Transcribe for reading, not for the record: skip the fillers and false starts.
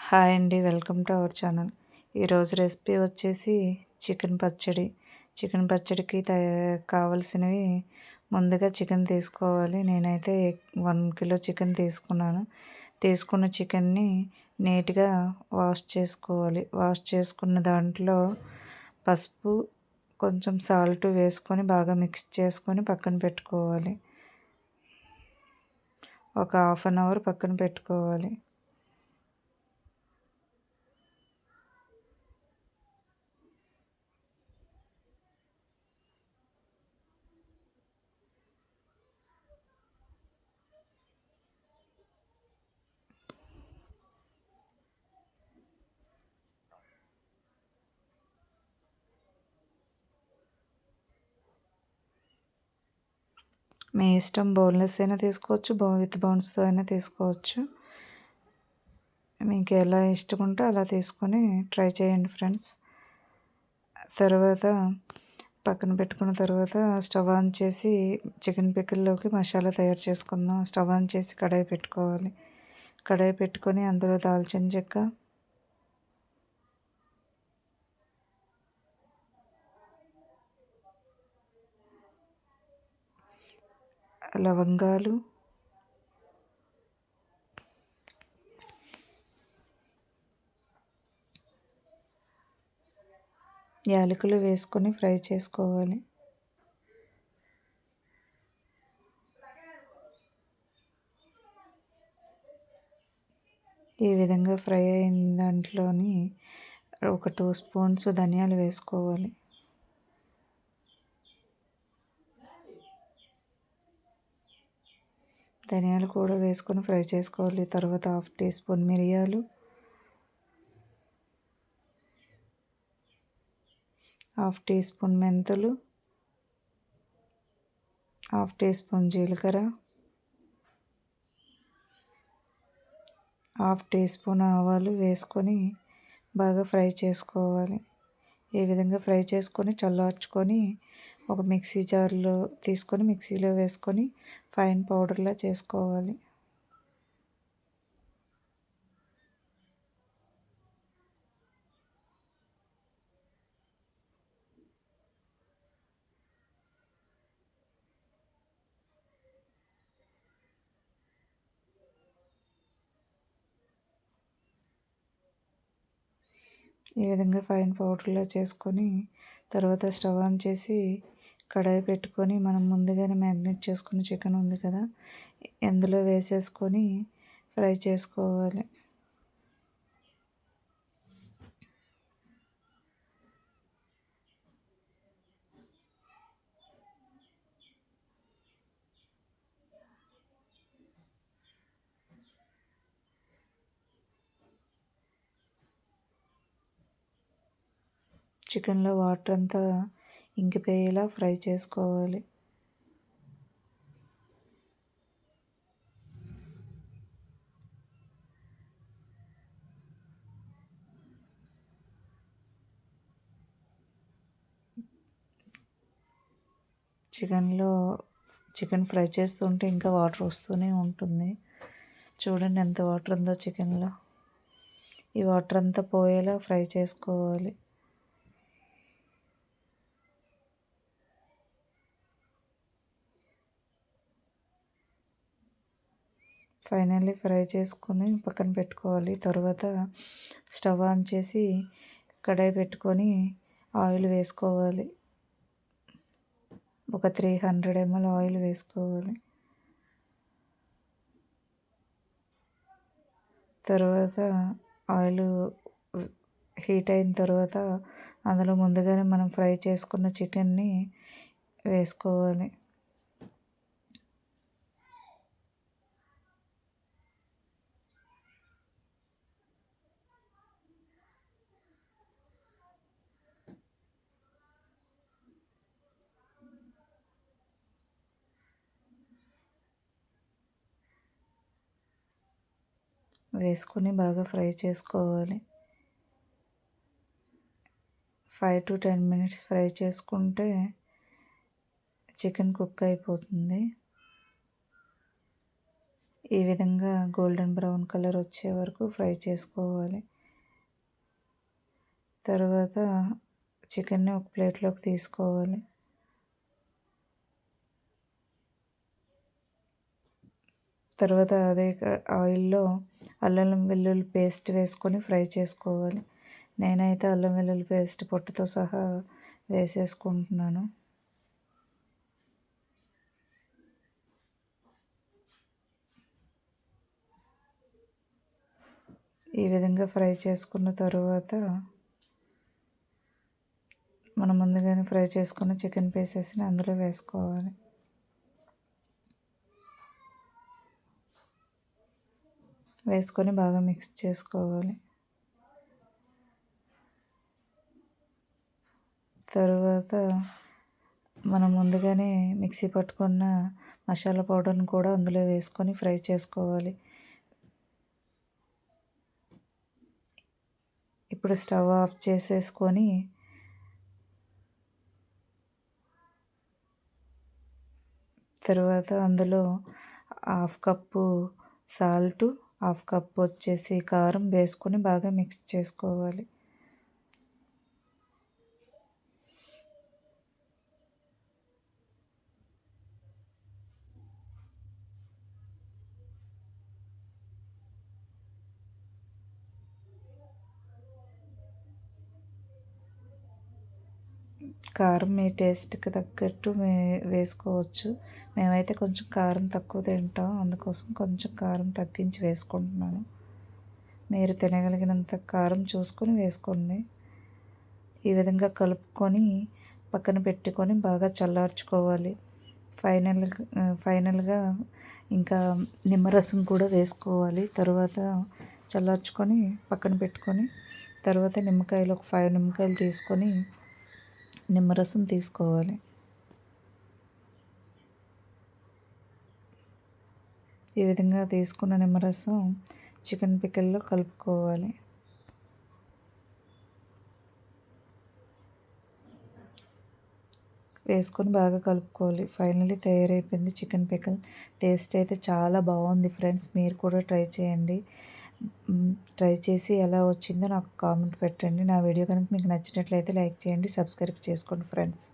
Hi అండి, welcome to our channel. ఈరోజు recipe వచ్చేసి చికెన్ పచ్చడి. చికెన్ పచ్చడికి కావాల్సినవి ముందుగా చికెన్ తీసుకోవాలి. నేనైతే 1 కిలో చికెన్ తీసుకున్నాను. తీసుకున్న చికెన్ని నీట్గా వాష్ చేసుకోవాలి. వాష్ చేసుకున్న దాంట్లో పసుపు, కొంచెం సాల్ట్ వేసుకొని బాగా మిక్స్ చేసుకొని పక్కన పెట్టుకోవాలి. ఒక హాఫ్ అన్ అవర్ పక్కన పెట్టుకోవాలి. మీ ఇష్టం, బోన్లెస్ అయినా తీసుకోవచ్చు, విత్ బోన్స్తో అయినా తీసుకోవచ్చు. మీకు ఎలా ఇష్టం ఉంటే అలా తీసుకొని ట్రై చేయండి ఫ్రెండ్స్. తర్వాత పక్కన పెట్టుకున్న తర్వాత స్టవ్ ఆన్ చేసి చికెన్ పికిల్లోకి మసాలా తయారు చేసుకుందాం. స్టవ్ ఆన్ చేసి కడాయి పెట్టుకోవాలి. కడాయి పెట్టుకొని అందులో దాల్చిన చెక్క, లవంగాలు, యాలకులు వేసుకొని ఫ్రై చేసుకోవాలి. ఈ విధంగా ఫ్రై అయిన దాంట్లోని ఒక 2 స్పూన్స్ ధనియాలు వేసుకోవాలి. ధనియాలు కూడా వేసుకొని ఫ్రై చేసుకోవాలి. తర్వాత 1/2 టీ స్పూన్ మిరియాలు, 1/2 టీ స్పూన్ మెంతులు, 1/2 టీ స్పూన్ జీలకర్ర, 1/2 టీ స్పూన్ ఆవాలు వేసుకొని బాగా ఫ్రై చేసుకోవాలి. ఈ విధంగా ఫ్రై చేసుకొని చల్లార్చుకొని ఒక మిక్సీ జార్లో తీసుకొని మిక్సీలో వేసుకొని ఫైన్ పౌడర్లా చేసుకోవాలి. ఈ విధంగా ఫైన్ పౌడర్లా చేసుకొని తర్వాత స్టవ్ ఆన్ చేసి కడాయి పెట్టుకొని మనం ముందుగానే మ్యాగ్నేట్ చేసుకున్న చికెన్ ఉంది కదా, అందులో వేసేసుకొని ఫ్రై చేసుకోవాలి. చికెన్లో వాటర్ అంతా ఇంకిపోయేలా ఫ్రై చేసుకోవాలి. చికెన్ ఫ్రై చేస్తుంటే ఇంకా వాటర్ వస్తూనే ఉంటుంది. చూడండి ఎంత వాటర్ ఉందో చికెన్లో. ఈ వాటర్ అంతా పోయేలా ఫ్రై చేసుకోవాలి. ఫైనల్లీ ఫ్రై చేసుకొని పక్కన పెట్టుకోవాలి. తర్వాత స్టవ్ ఆన్ చేసి కడాయి పెట్టుకొని ఆయిల్ వేసుకోవాలి. ఒక 300 ml ఆయిల్ వేసుకోవాలి. తర్వాత ఆయిల్ హీట్ అయిన తర్వాత అందులో ముందుగానే మనం ఫ్రై చేసుకున్న చికెన్ని వేసుకోవాలి. వేసుకొని బాగా ఫ్రై చేసుకోవాలి. 5 to 10 minutes ఫ్రై చేసుకుంటే చికెన్ కుక్ అయిపోతుంది. ఈ విధంగా గోల్డెన్ బ్రౌన్ కలర్ వచ్చే వరకు ఫ్రై చేసుకోవాలి. తర్వాత చికెన్ని ఒక ప్లేట్లోకి తీసుకోవాలి. తర్వాత అదే ఆయిల్లో అల్లం వెల్లుల్లి పేస్ట్ వేసుకొని ఫ్రై చేసుకోవాలి. నేనైతే అల్లం వెల్లుల్లి పేస్ట్ పొట్టుతో సహా వేసేసుకుంటున్నాను. ఈ విధంగా ఫ్రై చేసుకున్న తరువాత మనం ముందుగానే ఫ్రై చేసుకున్న చికెన్ పీసెస్ని అందులో వేసుకోవాలి. వేసుకొని బాగా మిక్స్ చేసుకోవాలి. తరువాత మనం ముందుగానే మిక్సీ పట్టుకున్న మసాలా పౌడర్ని కూడా అందులో వేసుకొని ఫ్రై చేసుకోవాలి. ఇప్పుడు స్టవ్ ఆఫ్ చేసేసుకొని తర్వాత అందులో 1/2 కప్పు సాల్టు, 1/2 కప్పు వచ్చేసి కారం వేసుకొని బాగా మిక్స్ చేసుకోవాలి. కారం మీ టేస్ట్కి తగ్గట్టు వేసుకోవచ్చు. మేమైతే కొంచెం కారం తక్కువ తింటాం, అందుకోసం కొంచెం కారం తగ్గించి వేసుకుంటున్నాను. మీరు తినగలిగినంత కారం చూసుకొని వేసుకోండి. ఈ విధంగా కలుపుకొని పక్కన పెట్టుకొని బాగా చల్లార్చుకోవాలి. ఫైనల్గా ఇంకా నిమ్మరసం కూడా వేసుకోవాలి. తర్వాత చల్లార్చుకొని పక్కన పెట్టుకొని తర్వాత నిమ్మకాయలు ఒక 5 నిమ్మకాయలు తీసుకొని నిమ్మరసం తీసుకోవాలి. ఈ విధంగా తీసుకున్న నిమ్మరసం చికెన్ పికిల్లో కలుపుకోవాలి. వేసుకొని బాగా కలుపుకోవాలి. ఫైనల్లీ తయారైపోయింది చికెన్ పికిల్. టేస్ట్ అయితే చాలా బాగుంది ఫ్రెండ్స్. మీరు కూడా ట్రై చేయండి. ట్రై చేసి ఎలా వచ్చిందో నాకు కామెంట్ పెట్టండి. నా వీడియో కనుక మీకు నచ్చినట్లయితే లైక్ చేయండి, సబ్స్క్రైబ్ చేసుకోండి ఫ్రెండ్స్.